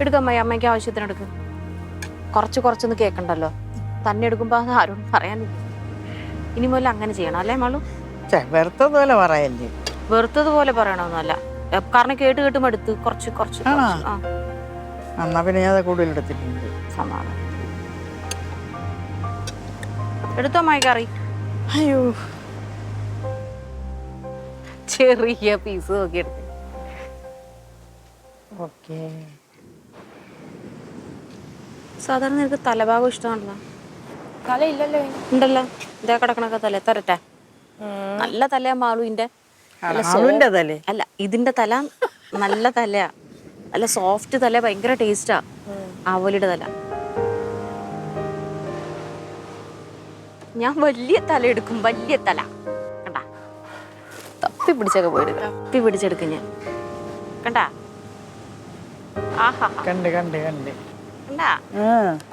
എടുക്കാം അമ്മ, അമ്മയ്ക്ക് ആവശ്യത്തിന് എടുക്കും. കുറച്ചൊന്ന് കേൾക്കണ്ടല്ലോ. തന്നെ എടുക്കുമ്പോ അത് ആരോടും പറയാനില്ല. ഇനി മുതൽ അങ്ങനെ ചെയ്യണം അല്ലേ മാളു? വെറുത്തതുപോലെ പറയല്ലേ. വെറുത്തതുപോലെ പറയണമെന്നല്ല, കാരണം കേട്ട് മടുത്ത് കുറച്ച്. എന്നാ പിന്നെ ഞാൻ കൂടുതൽ എടുത്തിട്ടുണ്ട്. സമാധാനം എടുത്തോ അമ്മായി കറി. അയ്യോ, ചെറിയ പീസ് നോക്കി എടുത്ത്. ഓക്കേ. സാധാരണ നിനക്ക് തലഭാഗം ഇഷ്ടമാണല്ലോ. തല ഇല്ലല്ലോ. ഉണ്ടല്ലോ, ഇതാ കിടക്കണൊക്കെ തല തരട്ടെ. നല്ല തലയാ മാളുവിന്റെ. അല്ല, ഇതിന്റെ തല നല്ല തലയാ, നല്ല സോഫ്റ്റ് തല, ഭയങ്കര ടേസ്റ്റാ. ആവോലിയുടെ തല. ഞാൻ വലിയ തല എടുക്കും, വലിയ തല. കണ്ടാ, തപ്പി പിടിച്ചൊക്കെ പോയെടുക്ക, തപ്പി പിടിച്ചെടുക്കും ഞാൻ. കണ്ടാ? ആഹാ, കണ്ട് കണ്ടാ?